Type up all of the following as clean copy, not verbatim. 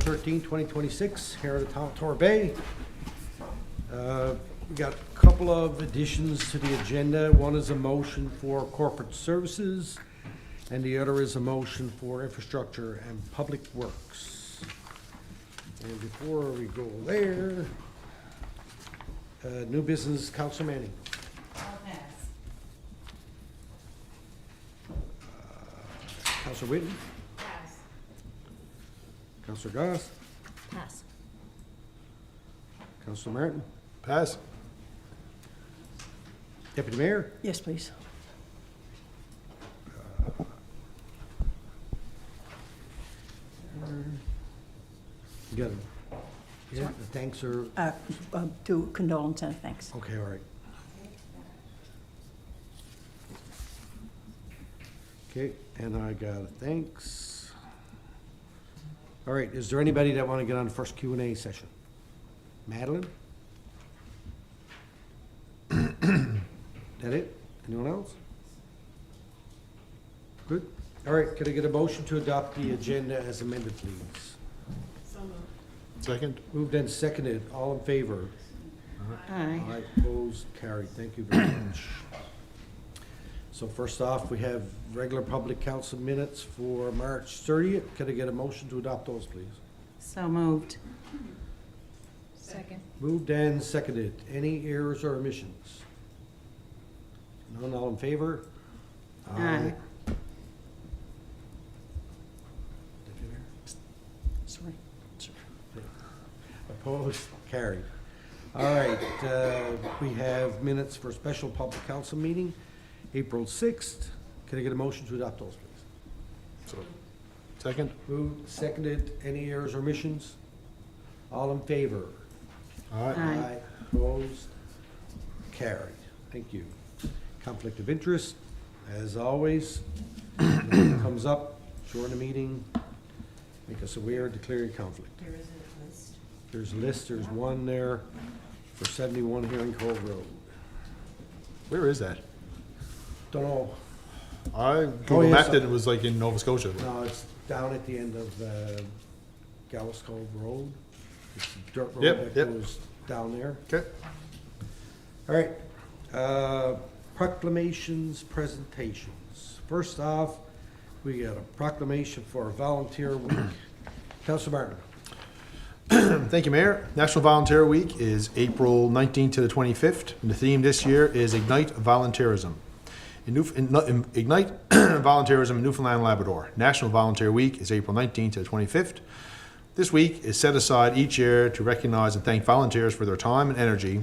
13, 2026, here at the town of Torbay. We got a couple of additions to the agenda. One is a motion for corporate services, and the other is a motion for infrastructure and public works. And before we go there, new business, Councilor Manning. I'll pass. Councilor Whitten. Pass. Councilor Goss. Pass. Councilor Martin. Pass. Deputy Mayor. Yes, please. You got it. Yeah, the thanks are, Do condolence and thanks. okay, all right. Okay, and I got a thanks. All right, is there anybody that want to get on the first Q&A session? Madeline? That it? Anyone else? Good. All right, could I get a motion to adopt the agenda as amended, please? Second. Moved and seconded, all in favor? Aye. Aye, opposed, carried. Thank you very much. So first off, we have regular public council minutes for March 30th. Could I get a motion to adopt those, please? So moved. Second. Moved and seconded. Any errors or omissions? None, all in favor? Aye. Sorry. Opposed, carried. All right, we have minutes for special public council meeting, April 6th. Can I get a motion to adopt those, please? So, second. Moved, seconded. Any errors or omissions? All in favor? Aye. Opposed? Carried. Thank you. Conflict of interest, as always. When it comes up during the meeting, make us aware, declare your conflict. There is a list. There's a list, there's one there for 71 Herring Cove Road. Where is that? Don't know, I Google yes, mapped it. It was like in Nova Scotia. no, it's down at the end of Gallows Cove Road. It's a dirt road Yep, that yep. goes down there. Okay. All right, proclamations, presentations. First off, we got a proclamation for Volunteer Week. Councilor Martin. Thank you, Mayor. National Volunteer Week is April 19th to the 25th, and the theme this year is Ignite Volunteerism. Ignite Volunteerism in Newfoundland and Labrador. National Volunteer Week is April 19th to the 25th. This week is set aside each year to recognize and thank volunteers for their time and energy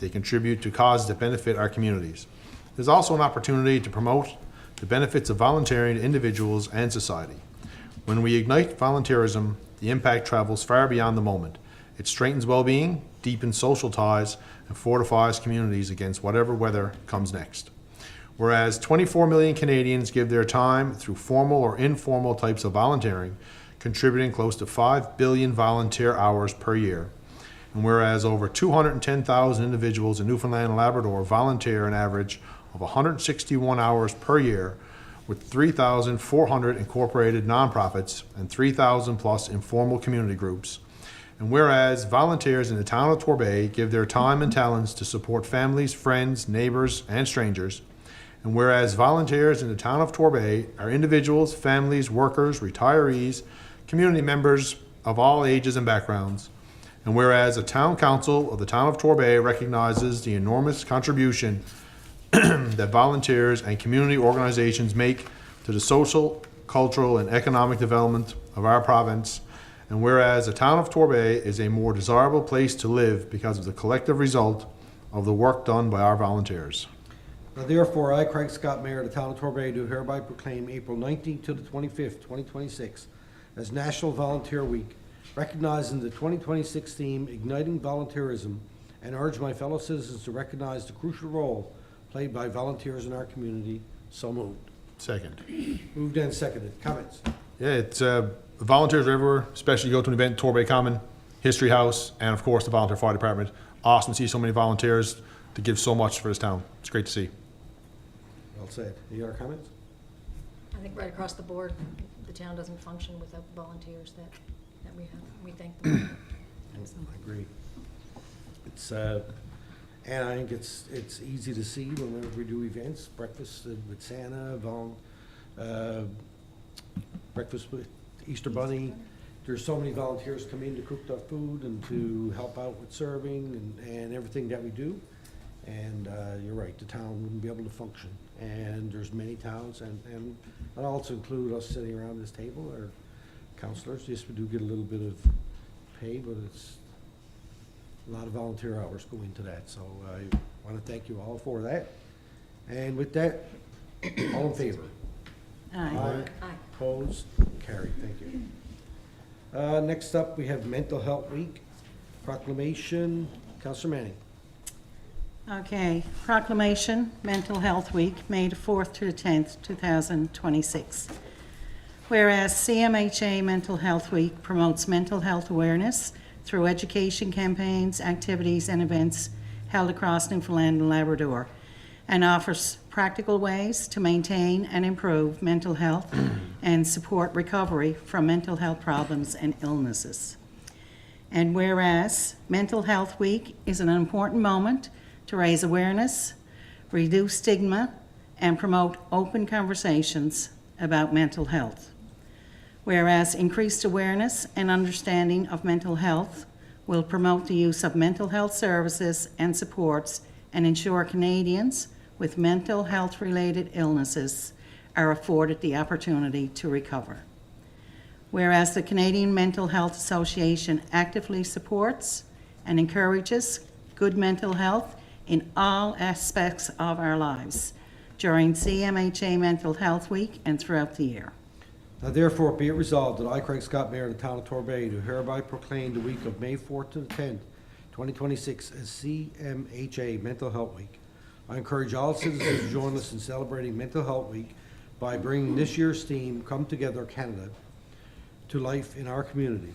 they contribute to causes that benefit our communities. There's also an opportunity to promote the benefits of volunteering to individuals and society. When we ignite volunteerism, the impact travels far beyond the moment. It strengthens well-being, deepens social ties, and fortifies communities against whatever weather comes next. Whereas 24 million Canadians give their time through formal or informal types of volunteering, contributing close to 5 billion volunteer hours per year. And whereas over 210,000 individuals in Newfoundland and Labrador volunteer an average of 161 hours per year, with 3,400 incorporated nonprofits and 3,000 plus informal community groups. And whereas volunteers in the town of Torbay give their time and talents to support families, friends, neighbors, and strangers. And whereas volunteers in the town of Torbay are individuals, families, workers, retirees, community members of all ages and backgrounds. And whereas the town council of the town of Torbay recognizes the enormous contribution that volunteers and community organizations make to the social, cultural, and economic development of our province. And whereas the town of Torbay is a more desirable place to live because of the collective result of the work done by our volunteers. Now therefore, I, Craig Scott, Mayor of the town of Torbay, do hereby proclaim April 19th to the 25th, 2026 as National Volunteer Week, recognizing the 2026 theme, Igniting Volunteerism, and urge my fellow citizens to recognize the crucial role played by volunteers in our community. So moved. Second. Moved and seconded. Comments? Yeah, it's volunteers are everywhere, especially you go to an event, Torbay Common, History House, and of course the Volunteer Fire Department. Awesome to see so many volunteers to give so much for this town. It's great to see. Well said. Any other comments? I think right across the board, the town doesn't function without the volunteers that we I agree. It's, and I think it's easy to see whenever we do events, breakfast with Santa, breakfast with Easter Bunny. There's so many volunteers come in to cook the food and to help out with serving and everything that we do. And you're right, the town wouldn't be able to function. And there's many towns, and I'll also include us sitting around this table, our counselors. Yes, we do get a little bit of pay, but it's a lot of volunteer hours go into that. So I want to thank you all for that. And with that, all in favor? Aye. Opposed? Carried. Thank you. Next up, we have Mental Health Week proclamation. Counselor Manning. Okay, proclamation, Mental Health Week, May the 4th to the 10th, 2026. Whereas CMHA Mental Health Week promotes mental health awareness through education campaigns, activities, and events held across Newfoundland and Labrador, and offers practical ways to maintain and improve mental health and support recovery from mental health problems and illnesses. And whereas Mental Health Week is an important moment to raise awareness, reduce stigma, and promote open conversations about mental health. Whereas increased awareness and understanding of mental health will promote the use of mental health services and supports and ensure Canadians with mental health-related illnesses are afforded the opportunity to recover. Whereas the Canadian Mental Health Association actively supports and encourages good mental health in all aspects of our lives during CMHA Mental Health Week and throughout the year. Now therefore be it resolved that I, Craig Scott, Mayor of the Town of Torbay, do hereby proclaim the week of May 4th to the 10th, 2026 as CMHA Mental Health Week. I encourage all citizens to join us in celebrating Mental Health Week by bringing this year's theme, Come Together Canada, to life in our community.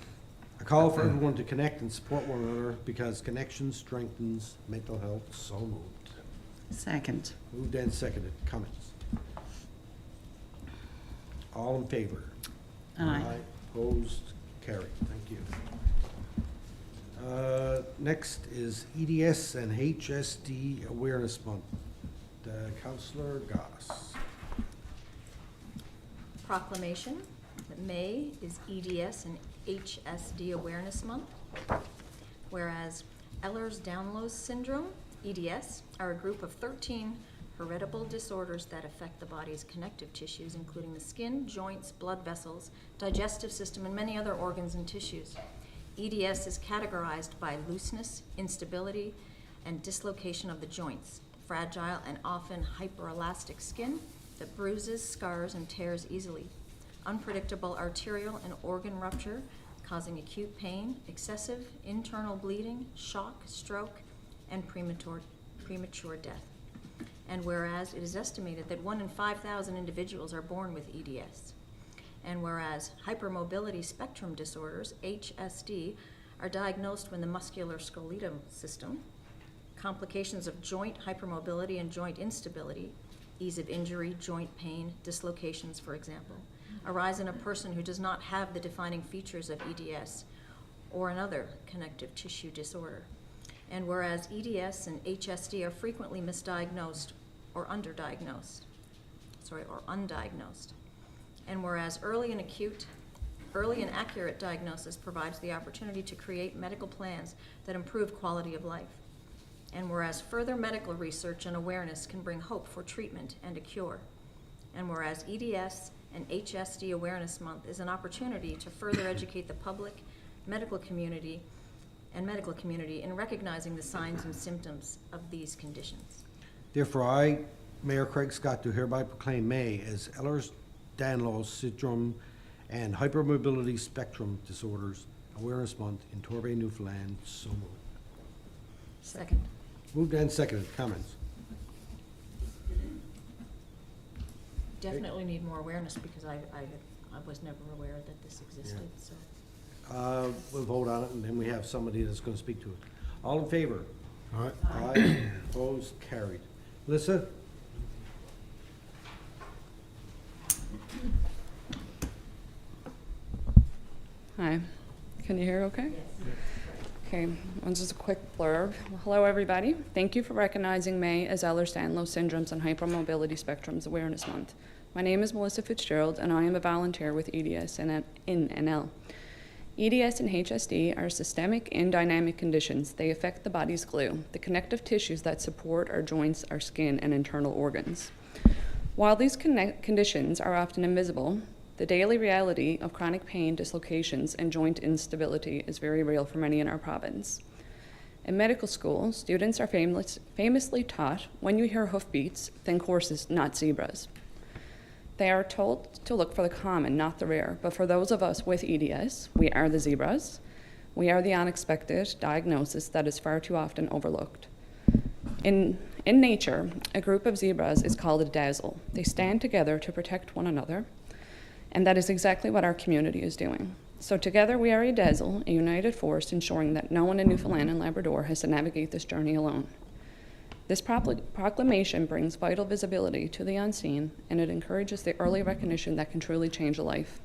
I call for everyone to connect and support one another because connection strengthens mental health. So moved. Second. Moved and seconded. Comments? All in favor? Aye. Opposed? Carried. Thank you. Next is EDS and HSD Awareness Month. Councillor Goss. Proclamation that May is EDS and HSD Awareness Month. Whereas Ehlers-Danlos Syndrome, EDS, are a group of 13 heritable disorders that affect the body's connective tissues, including the skin, joints, blood vessels, digestive system, and many other organs and tissues. EDS is categorized by looseness, instability, and dislocation of the joints, fragile and often hyperelastic skin that bruises, scars, and tears easily, unpredictable arterial and organ rupture causing acute pain, excessive internal bleeding, shock, stroke, and premature death. And whereas it is estimated that 1 in 5,000 individuals are born with EDS. And whereas hypermobility spectrum disorders, HSD, are diagnosed when the musculoskeletal system, complications of joint hypermobility and joint instability, ease of injury, joint pain, dislocations, for example, arise in a person who does not have the defining features of EDS or another connective tissue disorder. And whereas EDS and HSD are frequently misdiagnosed or undiagnosed. And whereas early and accurate diagnosis provides the opportunity to create medical plans that improve quality of life. And whereas further medical research and awareness can bring hope for treatment and a cure. And whereas EDS and HSD Awareness Month is an opportunity to further educate the public, medical community in recognizing the signs and symptoms of these conditions. Therefore, I, Mayor Craig Scott, do hereby proclaim May as Ehlers-Danlos Syndrome and Hypermobility Spectrum Disorders Awareness Month in Torbay, Newfoundland. So moved. Second. Moved and seconded. Comments? Definitely need more awareness because I was never aware that this existed, so. We'll vote on it, and then we have somebody that's going to speak to it. All in favor? All right. Aye. Opposed? Carried. Melissa? Hi, can you hear okay? Okay, just a quick blurb. Hello, everybody. Thank you for recognizing May as Ehlers-Danlos Syndromes and Hypermobility Spectrums Awareness Month. My name is Melissa Fitzgerald, and I am a volunteer with EDS in NL. EDS and HSD are systemic and dynamic conditions. They affect the body's glue, the connective tissues that support our joints, our skin, and internal organs. While these conditions are often invisible, the daily reality of chronic pain, dislocations, and joint instability is very real for many in our province. In medical school, students are famously taught, when you hear hoofbeats, think horses, not zebras. They are told to look for the common, not the rare, but for those of us with EDS, we are the zebras. We are the unexpected diagnosis that is far too often overlooked. In nature, a group of zebras is called a dazzle. They stand together to protect one another, and that is exactly what our community is doing. So together we are a dazzle, a united force ensuring that no one in Newfoundland and Labrador has to navigate this journey alone. This proclamation brings vital visibility to the unseen, and it encourages the early recognition that can truly change a life.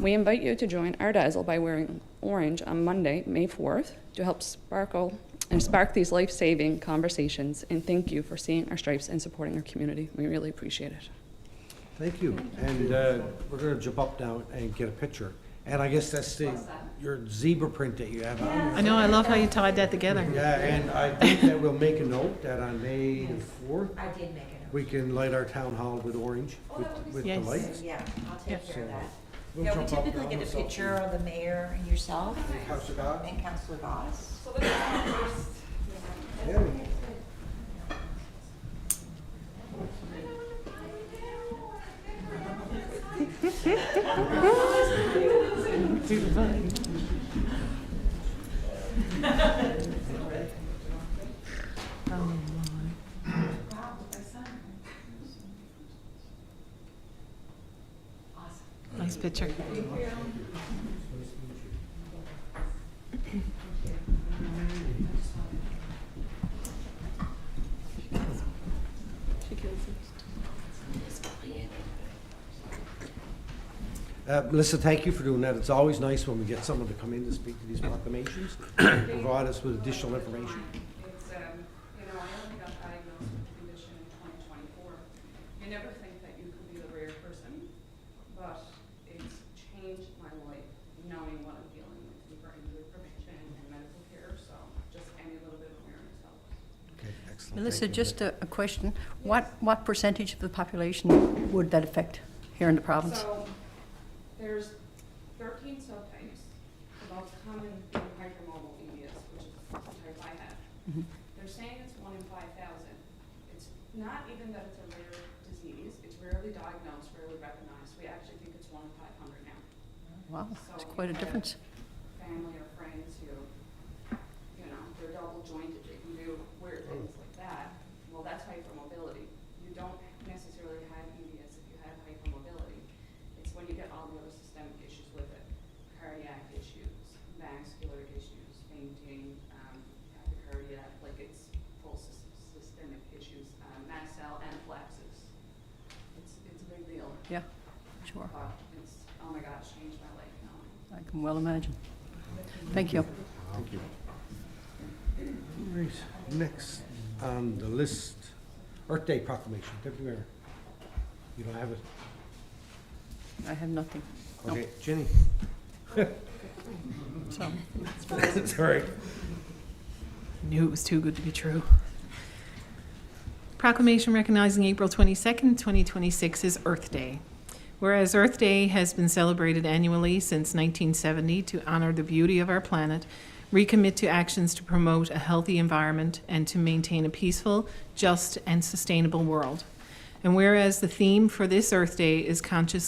We invite you to join our dazzle by wearing orange on Monday, May 4th, to help spark these life-saving conversations, and thank you for seeing our stripes and supporting our community. We really appreciate it. Thank you. And we're going to jump up now and get a picture. And I guess that's your zebra print that you have on. I know, I love how you tied that together. Yeah, and I think that we'll make a note that on May the 4th, I did make it. we can light our town hall with orange, with the Yes. lights. Yeah, I'll take care of that. We'll Yeah, we jump up typically now get a myself picture of the mayor and yourself and Councilor Dodd. and Councilor Voss. There we go. Nice picture. Melissa, thank you for doing that. It's always nice when we get someone to come in to speak to these proclamations, provide us with additional information. It's, I only got diagnosed with the condition in 2024. You never think that you could be the rare person, but it's changed my life, knowing what I'm dealing with, regarding with prevention and medical care, so just any little bit of awareness helps. Okay, excellent. Melissa, Thank you. just a question. What percentage of the population would that affect here in the province? So, there's 13 subtypes. The most common being hypermobile EDS, which is the type I have. They're saying it's 1 in 5,000. It's not even that it's a rare disease. It's rarely diagnosed, rarely recognized. We actually think it's 1 in 500 now. Wow, So that's if quite a you have difference. Family or friends who, they're double jointed, they can do weird things like that. Well, that's hypermobility. You don't necessarily have EDS if you have hypermobility. It's when you get all the other systemic issues with it, cardiac issues, vascular issues, fainting, tachycardia, like it's full systemic issues, mast cell anaphylaxis. It's a big deal. Yeah, sure. But it's, oh my gosh, changed my life now. I can well imagine. Thank you. Thank you. All right, next on the list, Earth Day proclamation. Deputy Mayor, you don't have it? I have nothing. Okay, Jenny. So, It's all right. Knew it was too good to be true. Proclamation recognizing April 22nd, 2026 is Earth Day. Whereas Earth Day has been celebrated annually since 1970 to honor the beauty of our planet, recommit to actions to promote a healthy environment, and to maintain a peaceful, just, and sustainable world. And whereas the theme for this Earth Day is conscious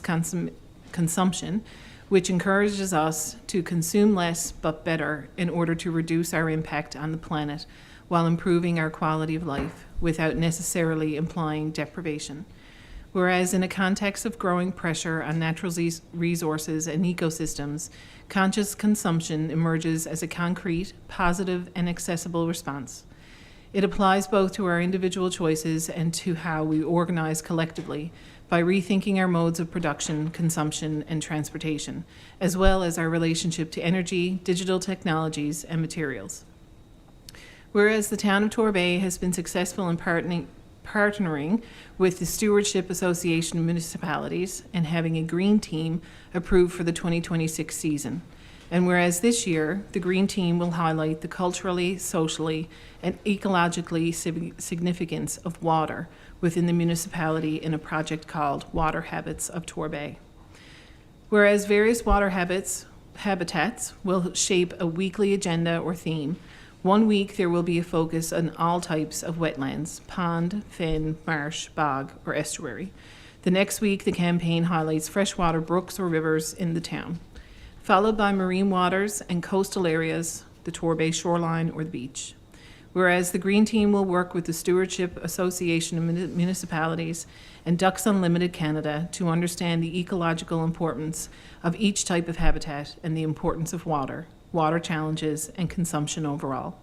consumption, which encourages us to consume less but better in order to reduce our impact on the planet while improving our quality of life without necessarily implying deprivation. Whereas in a context of growing pressure on natural resources and ecosystems, conscious consumption emerges as a concrete, positive, and accessible response. It applies both to our individual choices and to how we organize collectively by rethinking our modes of production, consumption, and transportation, as well as our relationship to energy, digital technologies, and materials. Whereas the town of Torbay has been successful in partnering with the Stewardship Association of Municipalities and having a green team approved for the 2026 season. And whereas this year, the green team will highlight the culturally, socially, and ecologically significance of water within the municipality in a project called Water Habits of Torbay. Whereas various water habitats will shape a weekly agenda or theme, one week there will be a focus on all types of wetlands, pond, fen, marsh, bog, or estuary. The next week, the campaign highlights freshwater brooks or rivers in the town, followed by marine waters and coastal areas, the Torbay shoreline or the beach. Whereas the Green Team will work with the Stewardship Association of Municipalities and Ducks Unlimited Canada to understand the ecological importance of each type of habitat and the importance of water, water challenges, and consumption overall.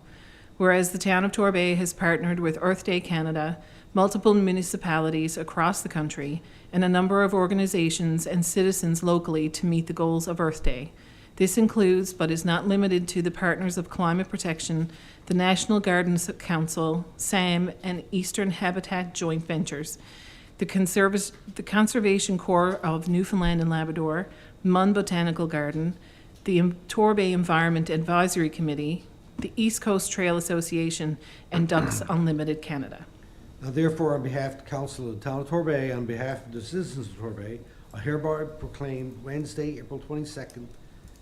Whereas the town of Torbay has partnered with Earth Day Canada, multiple municipalities across the country, and a number of organizations and citizens locally to meet the goals of Earth Day. This includes, but is not limited to, the Partners of Climate Protection, the National Gardens Council, SAM, and Eastern Habitat Joint Ventures, the Conservation Corps of Newfoundland and Labrador, Munn Botanical Garden, the Torbay Environment Advisory Committee, the East Coast Trail Association, and Ducks Unlimited Canada. Now therefore, on behalf of the Council of the Town of Torbay, on behalf of the citizens of Torbay, I hereby proclaim Wednesday, April 22nd,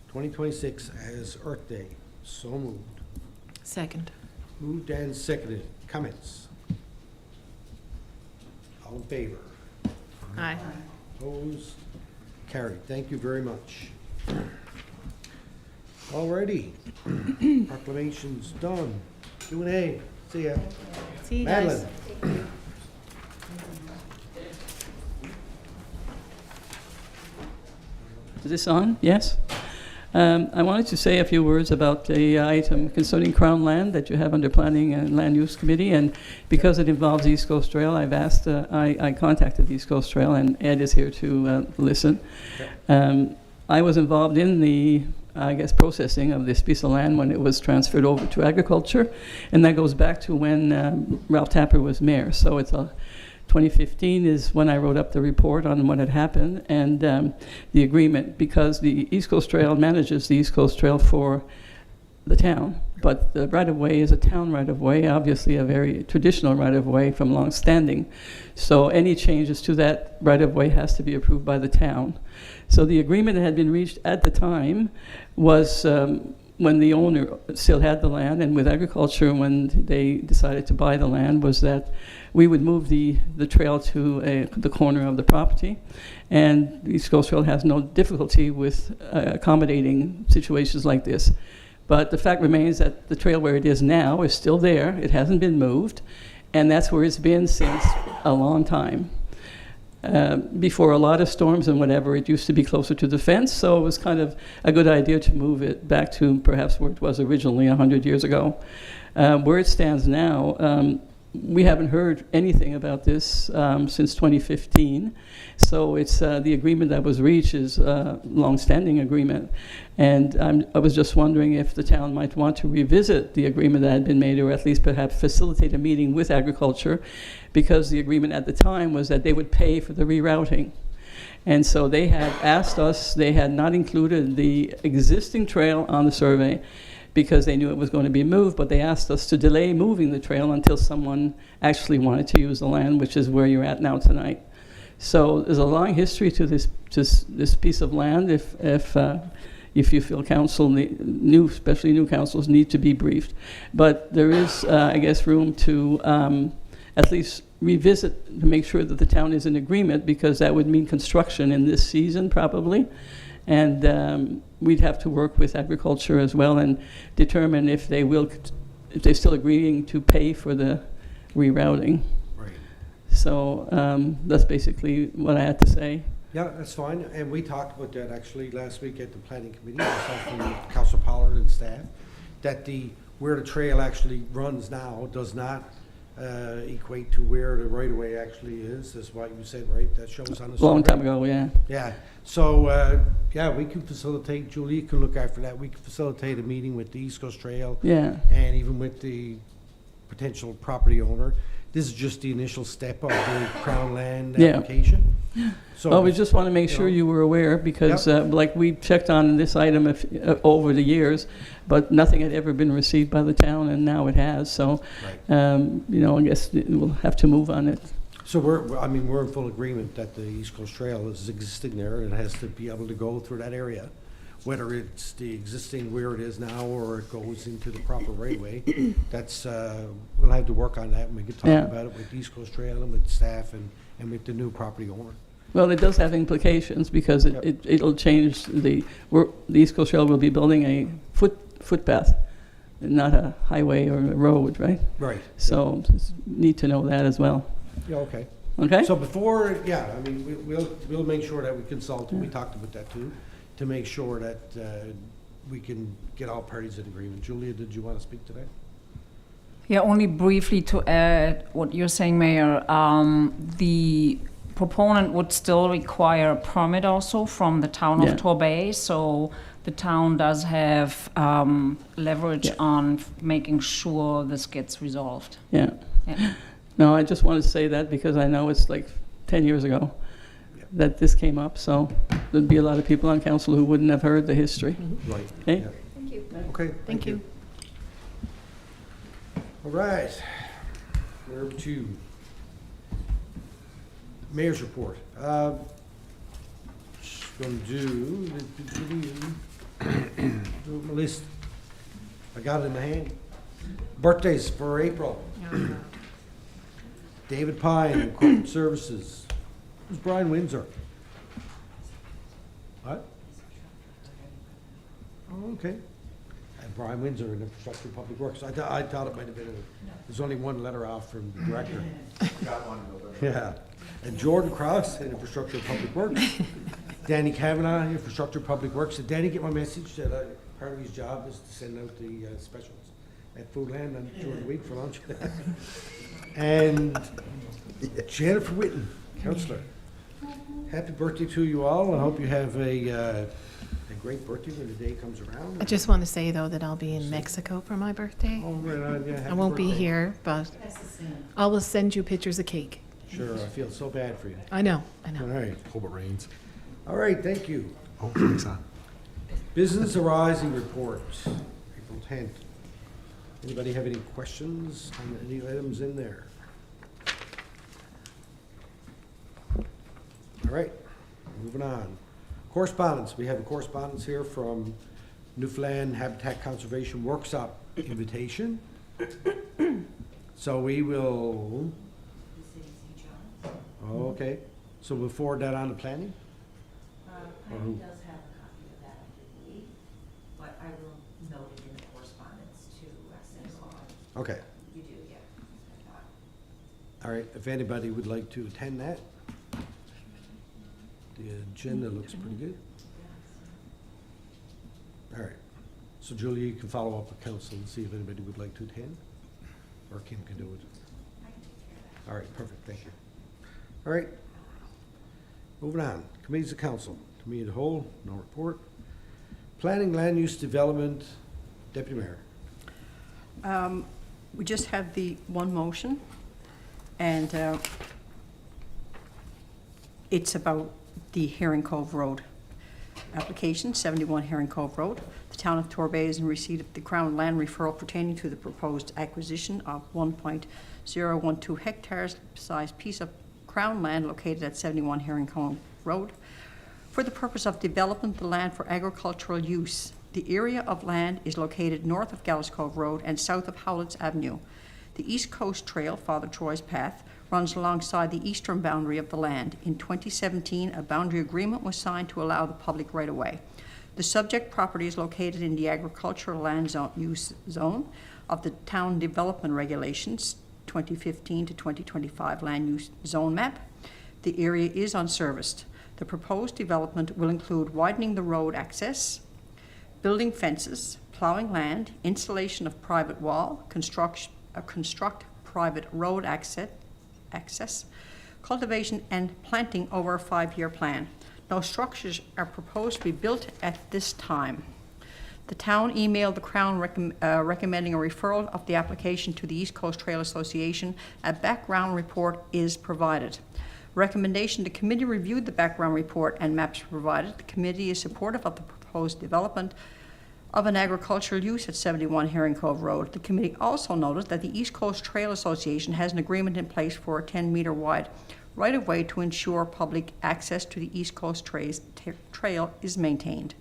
2026 as Earth Day. So moved. Second. Moved and seconded. Comments? All in favor? Aye. Opposed? Carried. Thank you very much. Alrighty. Proclamations done. Q&A. See ya. See you guys. Madeline. Is this on? Yes? I wanted to say a few words about the item concerning Crown Land that you have under Planning and Land Use Committee, and because it involves East Coast Trail, I've asked, I contacted East Coast Trail, and Ed is here to listen. I was involved in the, processing of this piece of land when it was transferred over to agriculture, and that goes back to when Ralph Tapper was mayor. So it's 2015 is when I wrote up the report on what had happened and the agreement, because the East Coast Trail manages the East Coast Trail for the town, but the right-of-way is a town right-of-way, obviously a very traditional right-of-way from long standing. So any changes to that right-of-way has to be approved by the town. So the agreement that had been reached at the time was when the owner still had the land, and with agriculture, when they decided to buy the land, was that we would move the trail to the corner of the property. And the East Coast Trail has no difficulty with accommodating situations like this. But the fact remains that the trail where it is now is still there. It hasn't been moved. And that's where it's been since a long time. Before a lot of storms and whatever, it used to be closer to the fence, so it was kind of a good idea to move it back to perhaps where it was originally 100 years ago. Where it stands now, we haven't heard anything about this since 2015, so it's the agreement that was reached is a long-standing agreement, and I was just wondering if the town might want to revisit the agreement that had been made, or at least perhaps facilitate a meeting with agriculture, because the agreement at the time was that they would pay for the rerouting. And so they had asked us, they had not included the existing trail on the survey because they knew it was going to be moved, but they asked us to delay moving the trail until someone actually wanted to use the land, which is where you're at now tonight. So there's a long history to this piece of land. If you feel council, especially new councils, need to be briefed. But there is, I guess, room to at least revisit to make sure that the town is in agreement, because that would mean construction in this season probably. And we'd have to work with agriculture as well and determine if they're still agreeing to pay for the rerouting. Right. So that's basically what I had to say. Yeah, that's fine. And we talked about that actually last week at the planning committee, myself and Councilor Pollard and staff, that where the trail actually runs now does not equate to where the right-of-way actually is. That's what you said, right? That shows on the survey. Long time ago, yeah. Yeah, so, yeah, we can facilitate, Julie can look after that. We can facilitate a meeting with the East Coast Trail Yeah, and even with the potential property owner. This is just the initial step of the Crown Land Yeah. application. So, well, we just want to make you sure know. you were aware, because like we checked on this item over the years, but nothing had ever been received by the town, and now it has, so, you know, I guess we'll have to move on it. So we're in full agreement that the East Coast Trail is existing there and it has to be able to go through that area. Whether it's the existing where it is now or it goes into the proper right-of-way, that's, we'll have to work on that and we can talk Yeah. about it with the East Coast Trail and with staff and with the new property owner. Well, it does have implications, because it'll change the East Coast Trail will be building a footpath, not a highway or a road, right? Right. So, just need to know that as well. Yeah, okay. Okay? So before, yeah, I mean, we'll make sure that we consult, and we talked about that too, to make sure that we can get all parties in agreement. Julia, did you want to speak to that? Yeah, only briefly to add what you're saying, Mayor. The proponent would still require a permit also from the town of Yeah. Torbay, so the town does have leverage Yeah. on making sure this gets resolved. Yeah. Yeah. No, I just wanted to say that because I know it's like 10 years ago that this came up, so there'd be a lot of people on council who wouldn't have heard the history. Right. Okay? Yeah. Thank you. Okay, Thank you. All right. Number 2. Mayor's report. Just going to do my list. I got it in my hand. Birthdays for April. David Pine, Corporate Services. Who's Brian Windsor? What? Oh, okay. And Brian Windsor in Infrastructure Public Works. I thought it might have been, there's only one letter off from the director. Yeah. And Jordan Cross in Infrastructure Public Works. Danny Kavanagh, Infrastructure Public Works. Did Danny get my message that part of his job is to send out the specials at Foodland during the week for lunch? And Jennifer Whitten, Councillor. Happy birthday to you all. I hope you have a great birthday when the day comes around. I just want to say, though, that I'll be in Mexico for my birthday. Oh, right on, yeah. I happy won't be birthday. here, but I will send you pictures of cake. Sure, I feel so bad for you. I know. All right. Hope it rains. All right, thank you. Oh, thanks, son. Business arising report, April 10th. Anybody have any questions on any items in there? All right, moving on. Correspondence, we have a correspondence here from Newfoundland Habitat Conservation Workshop invitation. So we will, oh, okay, so we'll forward that on to planning? Planning does have a copy of that, I believe, but I will note it in the correspondence to send on. Okay. You do, yeah. I thought. All right, if anybody would like to attend that. The agenda looks pretty good. All right, so Julia, you can follow up with council and see if anybody would like to attend, or Kim can do it. All right, perfect, thank you. All right, moving on, committees of council, committee of the whole, no report. Planning, land use development, Deputy Mayor. We just have the one motion, and it's about the Herring Cove Road application, 71 Herring Cove Road. The town of Torbay is in receipt of the Crown Land referral pertaining to the proposed acquisition of 1.012 hectares sized piece of Crown land located at 71 Herring Cove Road for the purpose of development of the land for agricultural use. The area of land is located north of Gallows Cove Road and south of Howlett's Avenue. The East Coast Trail, Father Troy's Path, runs alongside the eastern boundary of the land. In 2017, a boundary agreement was signed to allow the public right-of-way. The subject property is located in the agricultural land use zone of the Town Development Regulations 2015 to 2025 Land Use Zone Map. The area is unserviced. The proposed development will include widening the road access, building fences, plowing land, installation of private wall, construct private road access, cultivation, and planting over a 5-year plan. No structures are proposed to be built at this time. The town emailed the Crown recommending a referral of the application to the East Coast Trail Association. A background report is provided. Recommendation: the committee reviewed the background report and maps provided. The committee is supportive of the proposed development of an agricultural use at 71 Herring Cove Road. The committee also noted that the East Coast Trail Association has an agreement in place for a 10-meter wide right-of-way to ensure public access to the East Coast Trail is maintained.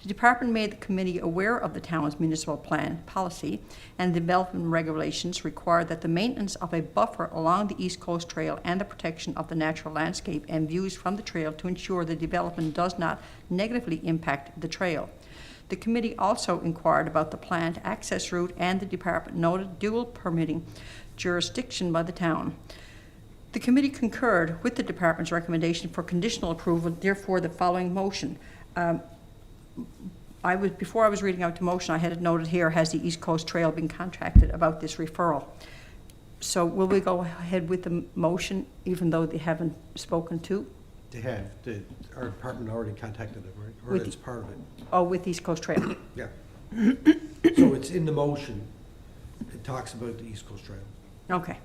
The department made the committee aware of the town's municipal plan, policy, and development regulations require that the maintenance of a buffer along the East Coast Trail and the protection of the natural landscape and views from the trail to ensure the development does not negatively impact the trail. The committee also inquired about the planned access route, and the department noted dual permitting jurisdiction by the town. The committee concurred with the department's recommendation for conditional approval, therefore the following motion. Before I was reading out the motion, I had it noted here, has the East Coast Trail been contacted about this referral? So will we go ahead with the motion even though they haven't spoken to? They have, our department already contacted them, right? Or With it's part of it, Oh, with East Coast Trail. yeah. So it's in the motion, it talks about the East Coast Trail. Okay.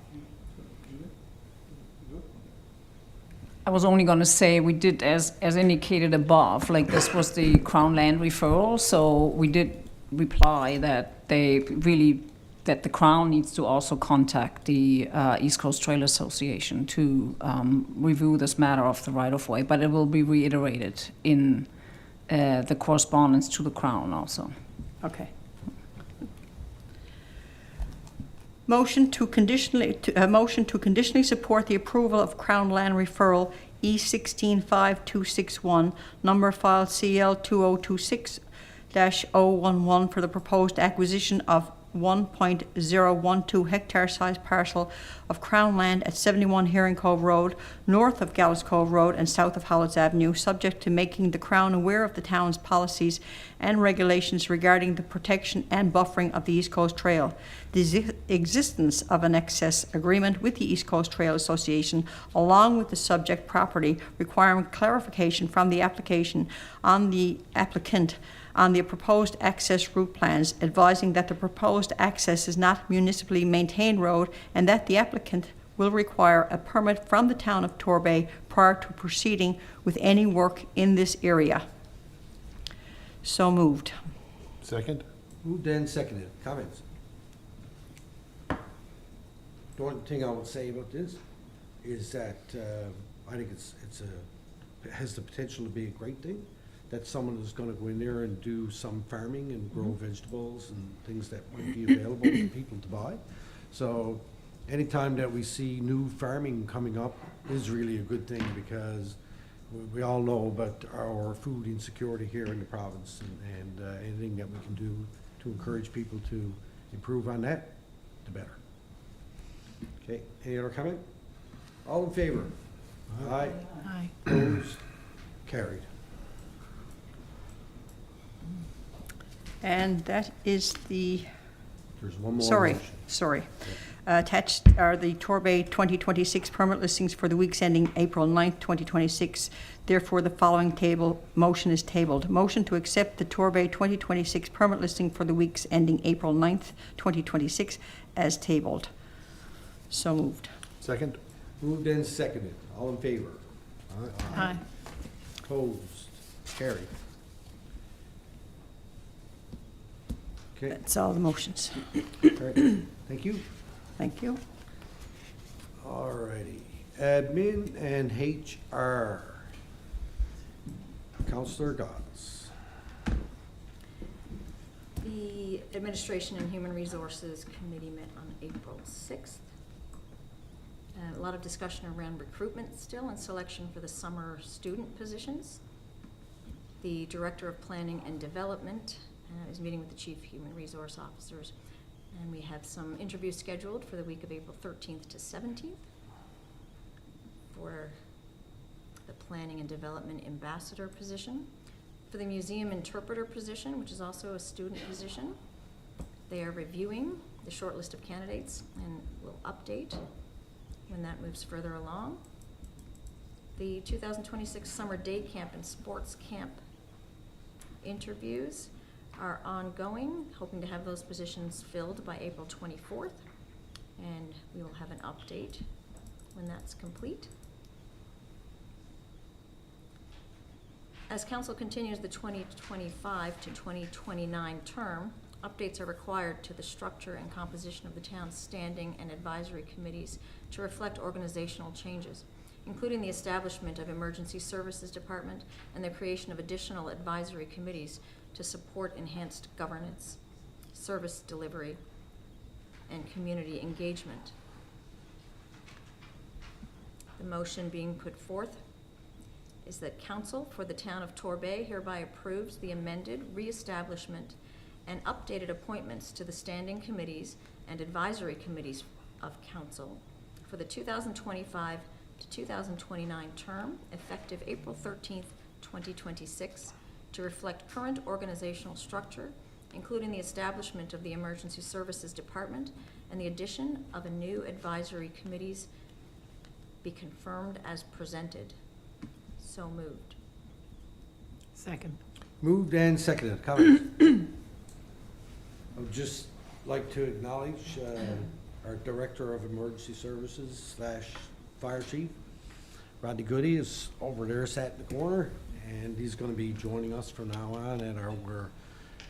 I was only going to say we did, as indicated above, like this was the Crown Land referral, so we did reply that that the Crown needs to also contact the East Coast Trail Association to review this matter of the right-of-way, but it will be reiterated in the correspondence to the Crown also. Okay. Motion to conditionally support the approval of Crown Land Referral E165261, number file CL 2026-011 for the proposed acquisition of 1.012 hectare size parcel of Crown land at 71 Herring Cove Road, north of Gallows Cove Road and south of Hollis Avenue, subject to making the Crown aware of the town's policies and regulations regarding the protection and buffering of the East Coast Trail, the existence of an access agreement with the East Coast Trail Association, along with the subject property, requiring clarification from the applicant on the proposed access route plans, advising that the proposed access is not municipally maintained road and that the applicant will require a permit from the town of Torbay prior to proceeding with any work in this area. So moved. Second? Moved and seconded, comments? The only thing I would say about this is that I think it has the potential to be a great thing, that someone is gonna go in there and do some farming and grow vegetables and things that might be available for people to buy. So anytime that we see new farming coming up is really a good thing, because we all know about our food insecurity here in the province, and anything that we can do to encourage people to improve on that, the better. Okay, any other comment? All in favor? Aye. Aye. Opposed? Carried. And that is the, There's one more sorry. motion. Attached are the Torbay 2026 permit listings for the weeks ending April 9th, 2026. Therefore, the following motion is tabled. Motion to accept the Torbay 2026 permit listing for the weeks ending April 9th, 2026 as tabled. So moved. Second? Moved and seconded. All in favor? Aye. Opposed? Carried. Okay, That's all the motions. great. Thank you. Thank you. All righty. Admin and HR. Counselor Gods. The Administration and Human Resources Committee met on April 6th. A lot of discussion around recruitment still and selection for the summer student positions. The Director of Planning and Development is meeting with the Chief Human Resource Officers, and we have some interviews scheduled for the week of April 13th to 17th for the Planning and Development Ambassador position, for the Museum Interpreter position, which is also a student position, They are reviewing the short list of candidates and will update when that moves further along. The 2026 Summer Day Camp and Sports Camp interviews are ongoing, hoping to have those positions filled by April 24th, and we will have an update when that's complete. As council continues the 2025 to 2029 term, updates are required to the structure and composition of the town's standing and advisory committees to reflect organizational changes, including the establishment of Emergency Services Department and the creation of additional advisory committees to support enhanced governance, service delivery, and community engagement. The motion being put forth is that council for the town of Torbay hereby approves the amended reestablishment and updated appointments to the standing committees and advisory committees of council for the 2025 to 2029 term, effective April 13th, 2026, to reflect current organizational structure, including the establishment of the Emergency Services Department and the addition of a new advisory committees be confirmed as presented. So moved. Second. Moved and seconded. Comments? I would just like to acknowledge our Director of Emergency Services / Fire Chief, Rodney Goody, is over there, sat in the corner, and he's going to be joining us from now on at our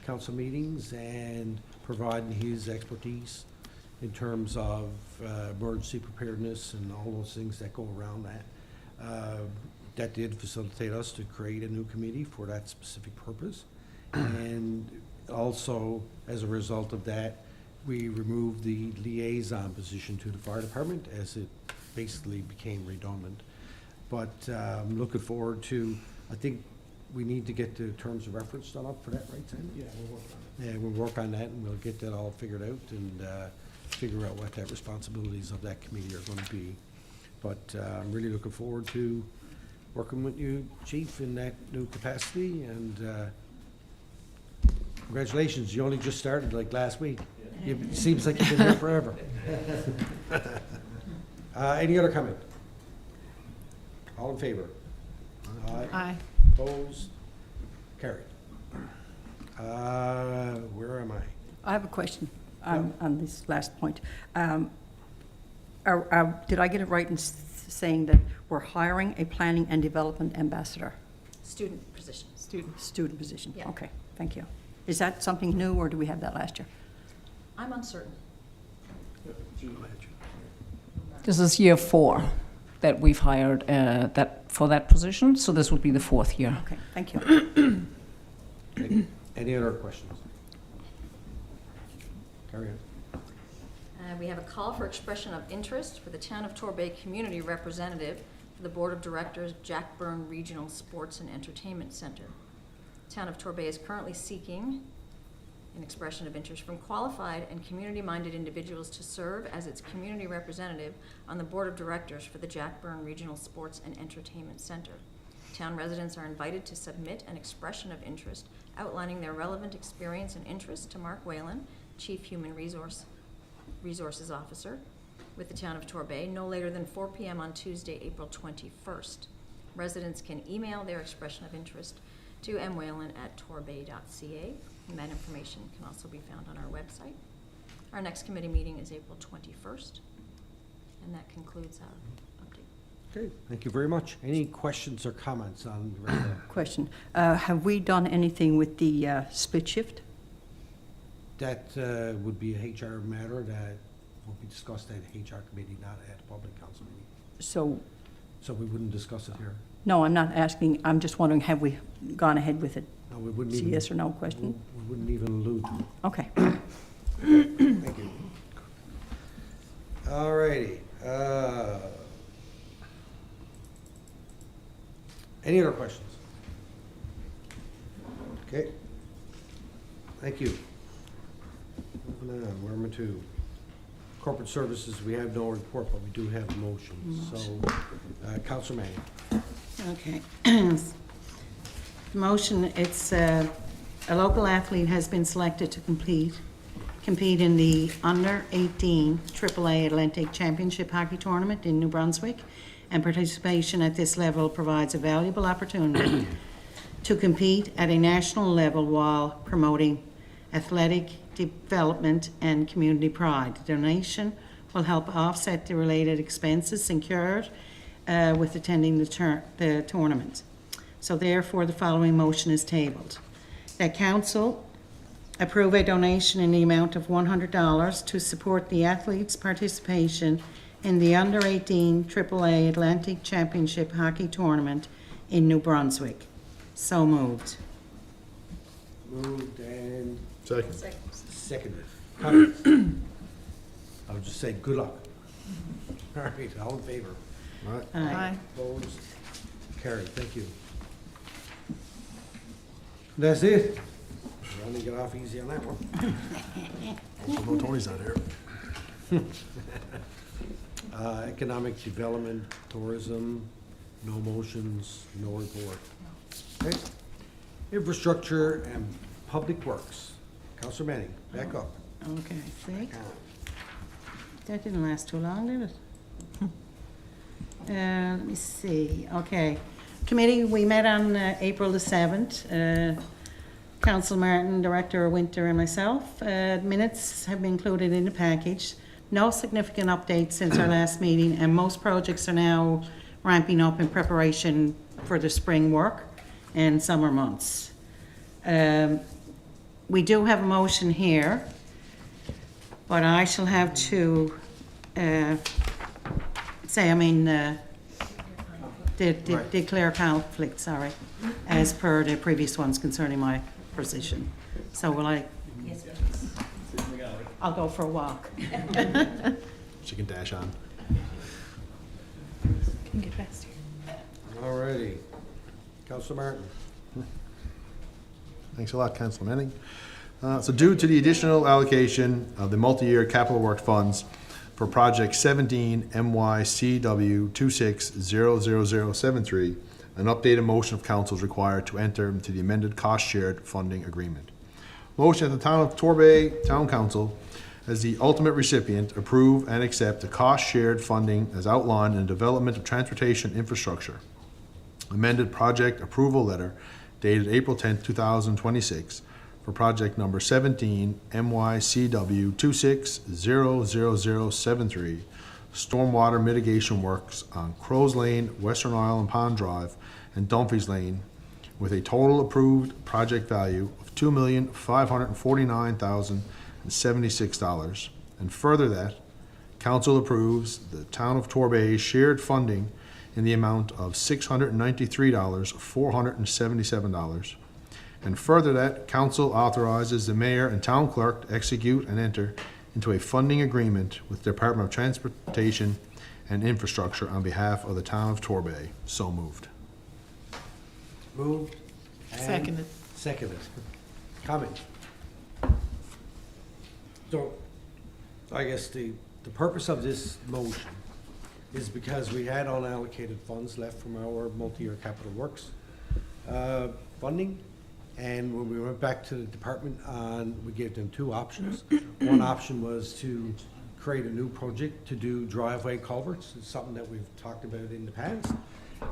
council meetings and providing his expertise in terms of emergency preparedness and all those things that go around that. That did facilitate us to create a new committee for that specific purpose. And also, as a result of that, we removed the liaison position to the fire department as it basically became redundant. But I'm looking forward to, I think we need to get the terms of reference done up for that, right, Sam? Yeah, we'll work on it. Yeah, we'll work on that, and we'll get that all figured out and figure out what that responsibilities of that committee are gonna be. But I'm really looking forward to working with you, Chief, in that new capacity, and congratulations, you only just started like last week. It seems like you've been here forever. Any other comment? All in favor? Aye. Opposed? Carried. Where am I? I have a question on this last point. Did I get it right in saying that we're hiring a planning and development ambassador? Student positions. Student position? Yeah. Okay, thank you. Is that something new, or do we have that last year? I'm uncertain. This is year 4 that we've hired for that position, so this would be the 4th year. Okay, thank you. Okay. Any other questions? Carry on. We have a call for expression of interest for the Town of Torbay Community Representative for the Board of Directors, Jack Byrne Regional Sports and Entertainment Center. Town of Torbay is currently seeking an expression of interest from qualified and community-minded individuals to serve as its community representative on the Board of Directors for the Jack Byrne Regional Sports and Entertainment Center. Town residents are invited to submit an expression of interest outlining their relevant experience and interest to Mark Whalen, Chief Human Resources Officer with the Town of Torbay, no later than 4 p.m. on Tuesday, April 21st. Residents can email their expression of interest to mwhalen@torbay.ca, and that information can also be found on our website. Our next committee meeting is April 21st, and that concludes our update. Okay, thank you very much. Any questions or comments on the rest of that? Question. Have we done anything with the split shift? That would be a HR matter that will be discussed at a HR committee, not at a public council meeting. So, We wouldn't discuss it here. no, I'm not asking, I'm just wondering, have we gone ahead with it? No, we wouldn't It's a even. yes or no question? We wouldn't even allude to it. Okay. Thank you. All righty. Any other questions? Okay. Thank you. Moving on, where am I to? Corporate services, we have no report, but we do have a motion. So, Counselor Manning. Okay. The motion, it's a local athlete has been selected to compete compete in the Under-18 AAA Atlantic Championship Hockey Tournament in New Brunswick, and participation at this level provides a valuable opportunity to compete at a national level while promoting athletic development and community pride. The donation will help offset the related expenses incurred with attending the tournament. So therefore, the following motion is tabled. That council approve a donation in the amount of $100 to support the athletes' participation in the Under-18 AAA Atlantic Championship Hockey Tournament in New Brunswick. So moved. Moved and Second. seconded. Comments? I would just say good luck. All right, all in favor? All right. Aye. Opposed? Carried, thank you. That's it. We're only get off easy on that one. Also, no Tony's not here. Economic development, tourism, no motions, no report. Okay. Infrastructure and public works. Counselor Manning, back up. Okay, see? That didn't last too long, did it? Let me see, okay. Committee, we met on April the 7th. Council Martin, Director Winter, and myself. Minutes have been included in the package. No significant updates since our last meeting, and most projects are now ramping up in preparation for the spring work and summer months. We do have a motion here, but I shall have to declare conflict, sorry, as per the previous ones concerning my position. So will I? Yes, I'll go for a walk. She can dash on. Can get past here. All righty. Counselor Martin. Thanks a lot, Councilor Manning. So due to the additional allocation of the multi-year capital work funds for Project 17 MYCW 260073, an updated motion of council is required to enter into the amended cost-shared funding agreement. Motion that the Town of Torbay Town Council, as the ultimate recipient, approve and accept the cost-shared funding as outlined in the Development of Transportation Infrastructure amended project approval letter dated April 10, 2026, for project number 17 MYCW 260073, stormwater mitigation works on Crows Lane, Western Island Pond Drive, and Dumfries Lane, with a total approved project value of $2,549,076. And further that, council approves the Town of Torbay's shared funding in the amount of $693,477. And further that, council authorizes the mayor and town clerk to execute and enter into a funding agreement with the Department of Transportation and Infrastructure on behalf of the Town of Torbay. So moved. Moved. and Seconded. Seconded. Comment? So, I guess the purpose of this motion is because we had unallocated funds left from our multi-year capital works funding. And when we went back to the department, we gave them two options. One option was to create a new project to do driveway culverts. It's something that we've talked about in the past.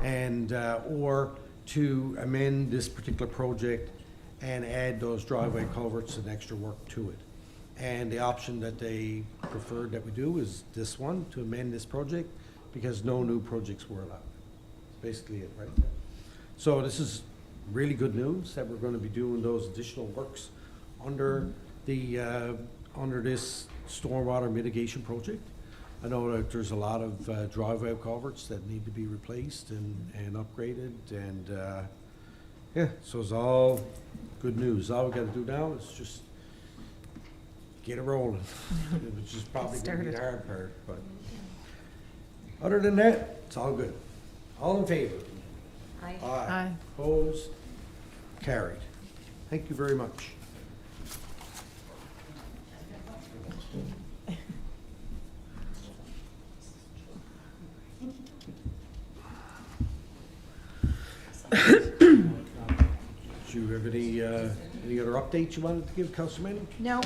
And, or to amend this particular project and add those driveway culverts and extra work to it. And the option that they preferred that we do is this one, to amend this project, because no new projects were allowed. That's basically it, right? So this is really good news that we're going to be doing those additional works under the, under this stormwater mitigation project. I know that there's a lot of driveway culverts that need to be replaced and upgraded, and yeah, so it's all good news. All we got to do now is just get it rolling, which is probably going to be the hard part, but other than that, it's all good. All in favor? Aye. Aye. Opposed? Carried. Thank you very much. Do you have any other updates you wanted to give, Councilor Manning? No,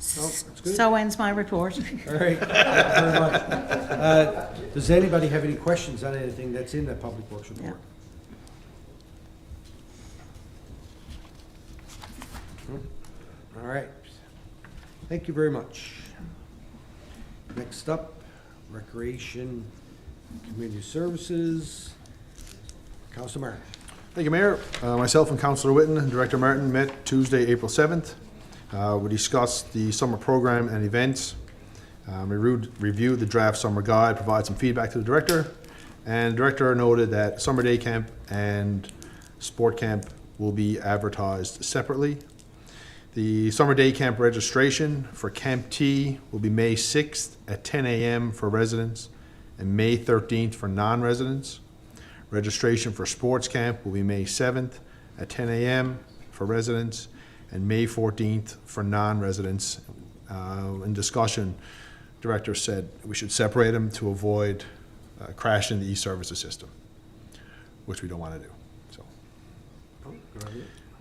that's good. So ends my report. All right, thank you very much. Does anybody have any questions on anything that's in the Public Works report? All right. Thank you very much. Next up, Recreation, Community Services. Councilor Martin. Thank you, Mayor. Myself and Councillor Whitten and Director Martin met Tuesday, April 7th. We discussed the summer program and events. We reviewed the draft summer guide, provided some feedback to the director, and the director noted that summer day camp and sport camp will be advertised separately. The summer day camp registration for Camp T will be May 6th at 10 a.m. for residents and May 13th for non-residents. Registration for sports camp will be May 7th at 10 a.m. for residents and May 14th for non-residents. In discussion, director said we should separate them to avoid crashing the e-services system, which we don't want to do. So,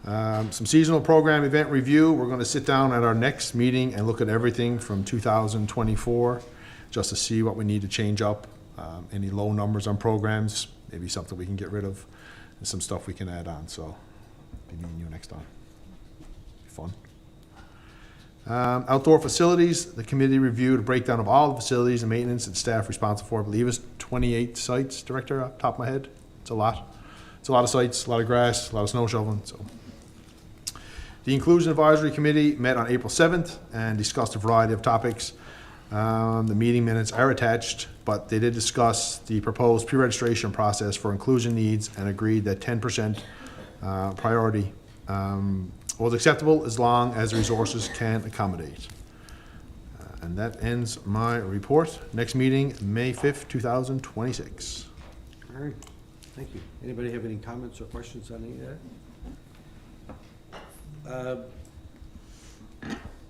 some seasonal program event review. We're going to sit down at our next meeting and look at everything from 2024, just to see what we need to change up. Any low numbers on programs, maybe something we can get rid of, and some stuff we can add on. So, be meeting you next time. Be fun. Outdoor facilities, the committee reviewed a breakdown of all the facilities and maintenance and staff responsible for, I believe it's 28 sites, Director, off the top of my head. It's a lot. It's a lot of sites, a lot of grass, a lot of snow shoveling. So, the Inclusion Advisory Committee met on April 7th and discussed a variety of topics. The meeting minutes are attached, but they did discuss the proposed pre-registration process for inclusion needs and agreed that 10% priority was acceptable as long as the resources can accommodate. And that ends my report. Next meeting, May 5th, 2026. All right, thank you. Anybody have any comments or questions on any of that?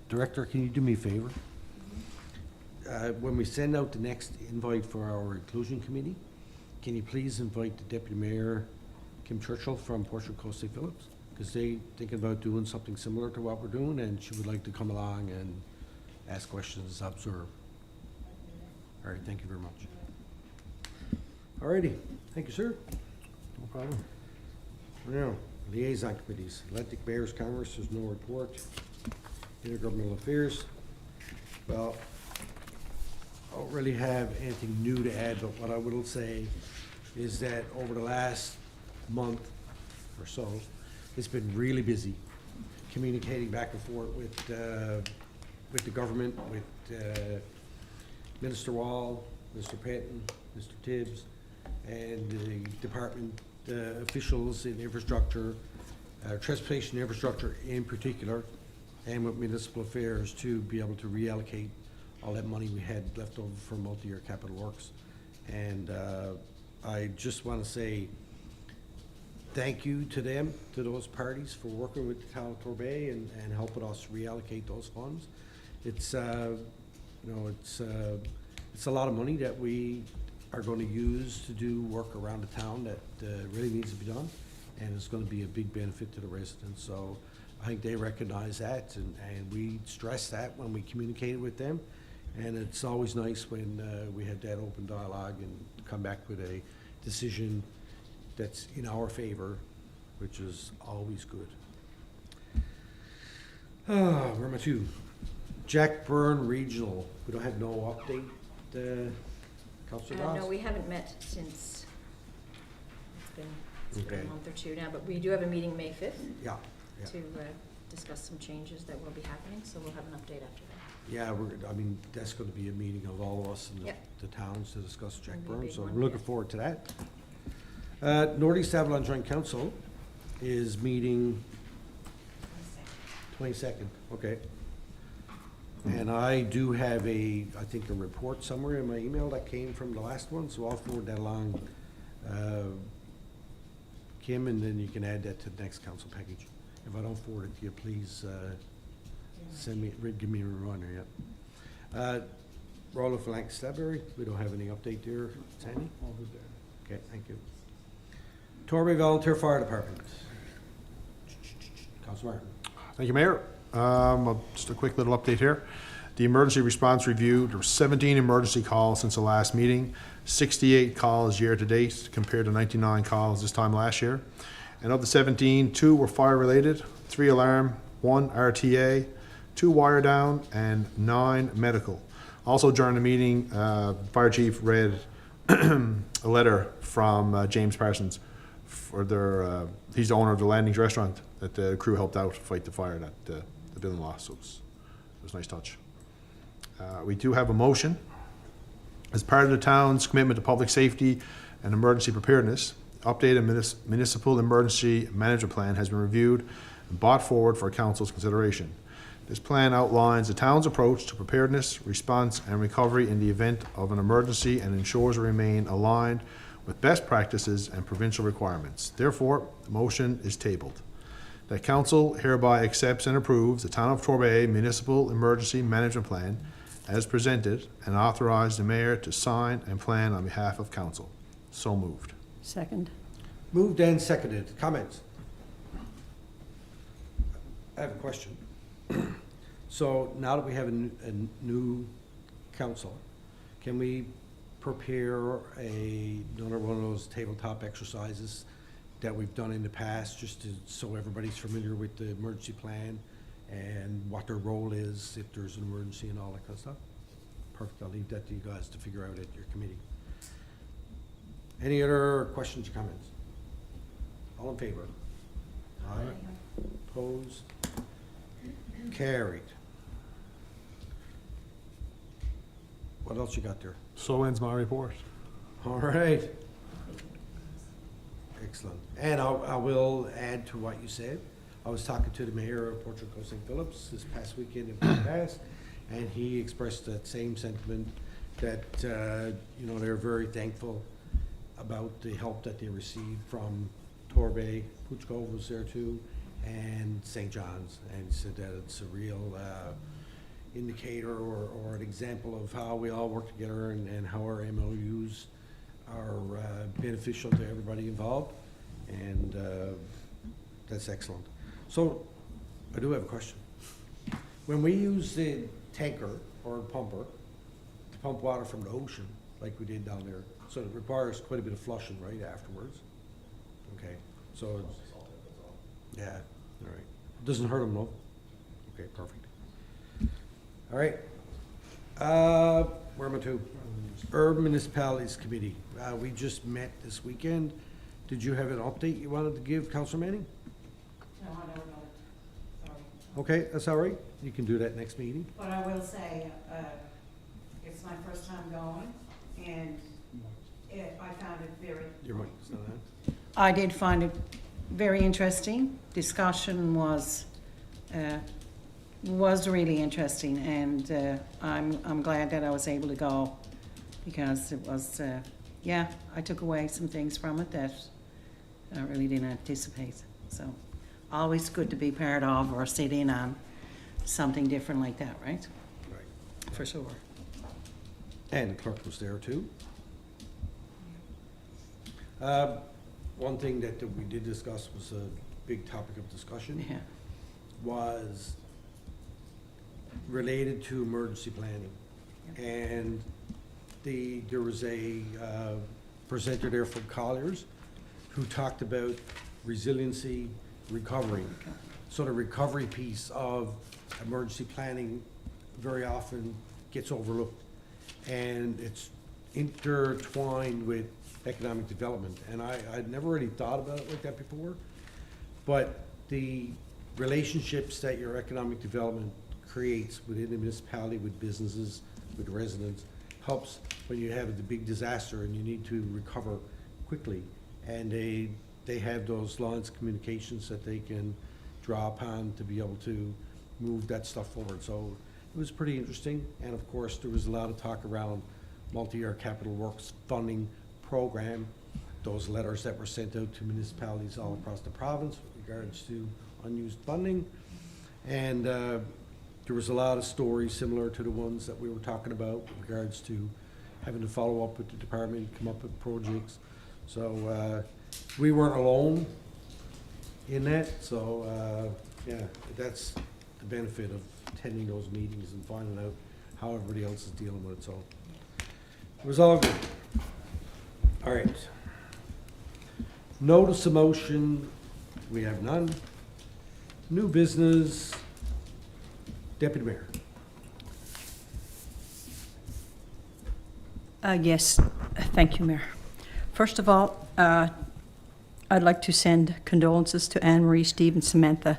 Director, can you do me a favor? When we send out the next invite for our inclusion committee, can you please invite the Deputy Mayor, Kim Churchill from Portrait Coast St. Phillips? Because they thinking about doing something similar to what we're doing, and she would like to come along and ask questions, observe. All right, thank you very much. All righty, thank you, sir. No problem. Now, liaison committees, Atlantic Mayor's Congress, there's no report. Intergovernmental Affairs, well, I don't really have anything new to add, but what I will say is that over the last month or so, it's been really busy communicating back and forth with the government, with Minister Wall, Mr. Patton, Mr. Tibbs, and the department officials in infrastructure, transportation infrastructure in particular, and with municipal affairs to be able to reallocate all that money we had left over from multi-year capital works. And I just want to say thank you to them, to those parties, for working with the town of Torbay and helping us reallocate those funds. It's it's a lot of money that we are going to use to do work around the town that really needs to be done, and it's going to be a big benefit to the residents. So I think they recognize that, and we stress that when we communicate with them. And it's always nice when we have that open dialogue and come back with a decision that's in our favor, which is always good. Where am I to? Jack Byrne Regional, we don't have no update, Councilor Ross? No, we haven't met since, it's been Okay. a month or two now, but we do have a meeting May 5th Yeah, yeah. to discuss some changes that will be happening, so we'll have an update after that. Yeah, I mean, that's gonna be a meeting of all of us in Yep. the towns to discuss Jack It'll be a Byrne, big so one, we're looking yeah. forward to that. Northeast Avalon Joint Council is meeting 22nd, okay. And I do have I think a report somewhere in my email that came from the last one, so I'll forward that along, Kim, and then you can add that to the next council package. If I don't forward it to you, please, give me a reminder, yeah. Rolla Flank Stabbury, we don't have any update there, Sandy? All good there. Okay, thank you. Torbay Volunteer Fire Department. Councilor Martin. Thank you, Mayor. Just a quick little update here. The emergency response review, there were 17 emergency calls since the last meeting, 68 calls year-to-date compared to 99 calls this time last year. And of the 17, 2 were fire-related, 3 alarm, 1 RTA, 2 wire down, and 9 medical. Also during the meeting, Fire Chief read a letter from James Parsons for their, he's the owner of the Landings Restaurant, that the crew helped out to fight the fire that the building lost, so it was a nice touch. We do have a motion. As part of the town's commitment to public safety and emergency preparedness, updated municipal emergency management plan has been reviewed and brought forward for council's consideration. This plan outlines the town's approach to preparedness, response, and recovery in the event of an emergency and ensures we remain aligned with best practices and provincial requirements. Therefore, the motion is tabled. That council hereby accepts and approves the Town of Torbay Municipal Emergency Management Plan as presented and authorize the mayor to sign and plan on behalf of council. So moved. Second. Moved and seconded. Comments? I have a question. So now that we have a new council, can we prepare another one of those tabletop exercises that we've done in the past, just so everybody's familiar with the emergency plan and what their role is if there's an emergency and all that kind of stuff? Perfect. I'll leave that to you guys to figure out at your committee. Any other questions or comments? All in favor? Aye. Opposed? Carried. What else you got there? So ends my report. All right. Excellent. And I will add to what you said. I was talking to the mayor of Portrait Coast St. Phillips this past weekend in Belfast, and he expressed that same sentiment that, you know, they're very thankful about the help that they received from Torbay. Pooch Cove was there too, and St. John's, and he said that it's a real indicator or an example of how we all work together and how our MOUs are beneficial to everybody involved, and that's excellent. So, I do have a question. When we use the tanker or pumper to pump water from the ocean, like we did down there, so it requires quite a bit of flushing right afterwards. Okay, so, yeah, all right. Doesn't hurt them, no? Okay, perfect. All right. Where am I to? Urban Municipalities Committee. We just met this weekend. Did you have an update you wanted to give, Councilor Manning? No, I don't know. Sorry. Okay, that's all right. You can do that next meeting. But I will say, it's my first time going, and I found it very... Your mic is not on. I did find it very interesting. Discussion was really interesting, and I'm glad that I was able to go, because it was, yeah, I took away some things from it that I really didn't anticipate. So, always good to be part of or sit in on something different like that, right? Right. For sure. And the clerk was there too. One thing that we did discuss was a big topic of discussion. Yeah. Was related to emergency planning. And there was a presenter there from Colliers who talked about resiliency, recovery. So the recovery piece of emergency planning very often gets overlooked, and it's intertwined with economic development. And I'd never really thought about it like that before, but the relationships that your economic development creates within the municipality, with businesses, with residents, helps when you have the big disaster and you need to recover quickly. And they have those lines of communications that they can draw upon to be able to move that stuff forward. So it was pretty interesting. And of course, there was a lot of talk around multi-year capital works funding program, those letters that were sent out to municipalities all across the province with regards to unused funding. And there was a lot of stories similar to the ones that we were talking about with regards to having to follow up with the department, come up with projects. So we weren't alone in that. So yeah, that's the benefit of attending those meetings and finding out how everybody else is dealing with it, so. It was all good. All right. Notice of motion, we have none. New business, Deputy Mayor. Yes, thank you, Mayor. First of all, I'd like to send condolences to Anne Marie, Steve, and Samantha,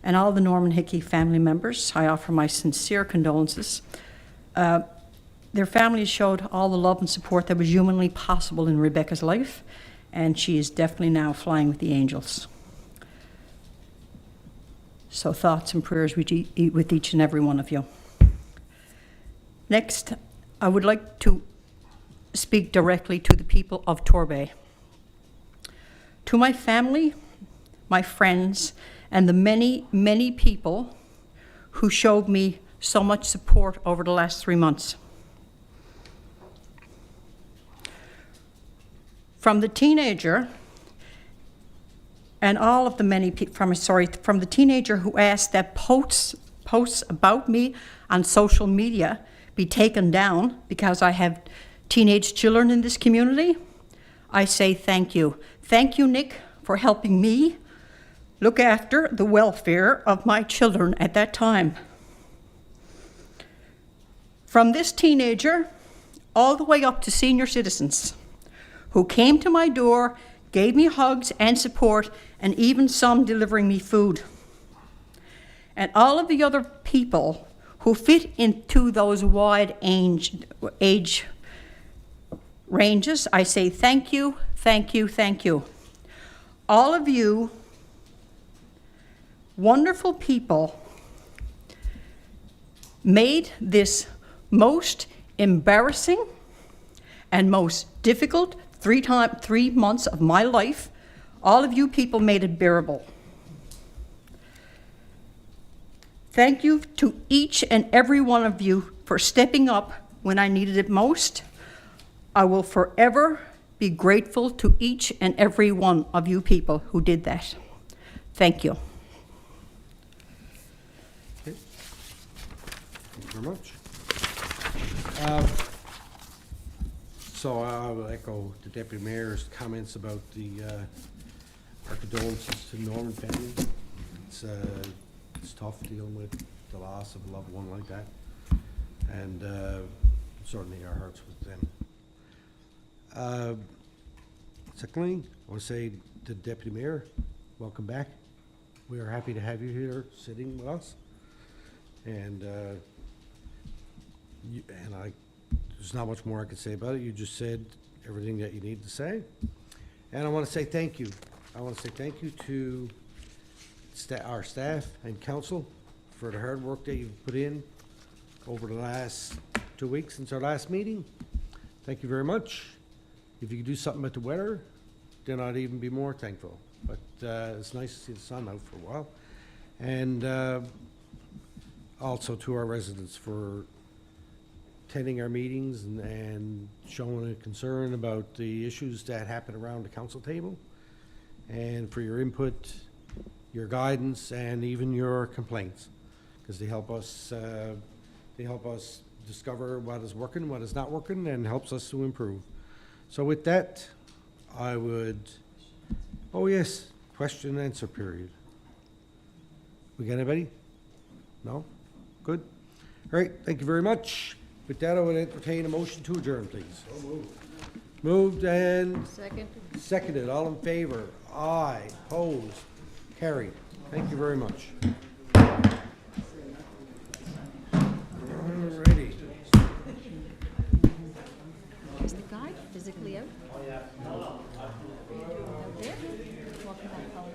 and all the Norman Hickey family members. I offer my sincere condolences. Their families showed all the love and support that was humanly possible in Rebecca's life, and she is definitely now flying with the angels. So thoughts and prayers with each and every one of you. Next, I would like to speak directly to the people of Torbay. To my family, my friends, and the many, many people who showed me so much support over the last 3 months. From the teenager and all of the many people, from the teenager who asked that posts about me on social media be taken down because I have teenage children in this community, I say thank you. Thank you, Nick, for helping me look after the welfare of my children at that time. From this teenager all the way up to senior citizens who came to my door, gave me hugs and support, and even some delivering me food. And all of the other people who fit into those wide age ranges, I say thank you, thank you, thank you. All of you wonderful people made this most embarrassing and most difficult 3 months of my life. All of you people made it bearable. Thank you to each and every one of you for stepping up when I needed it most. I will forever be grateful to each and every one of you people who did that. Thank you. Okay. Thank you very much. So I will echo the Deputy Mayor's comments about our condolences to the Norman family. It's tough dealing with the loss of a loved one like that, and certainly our hearts with them. Secondly, I want to say to the Deputy Mayor, welcome back. We are happy to have you here sitting with us, and there's not much more I could say about it. You just said everything that you need to say. And I want to say thank you. I want to say thank you to our staff and council for the hard work that you've put in over the last 2 weeks since our last meeting. Thank you very much. If you could do something about the weather, then I'd even be more thankful. But it's nice to see the sun out for a while. And also to our residents for attending our meetings and showing a concern about the issues that happen around the council table, and for your input, your guidance, and even your complaints, because they help us discover what is working, what is not working, and helps us to improve. So with that, I would, oh yes, question and answer period. We got anybody? No? Good? All right, thank you very much. With that, I would entertain a motion to adjourn, please. So moved. Moved and seconded. All in favor? Aye. Opposed? Carried. Thank you very much. All righty. Is the guide physically out? Out there? Walking back home.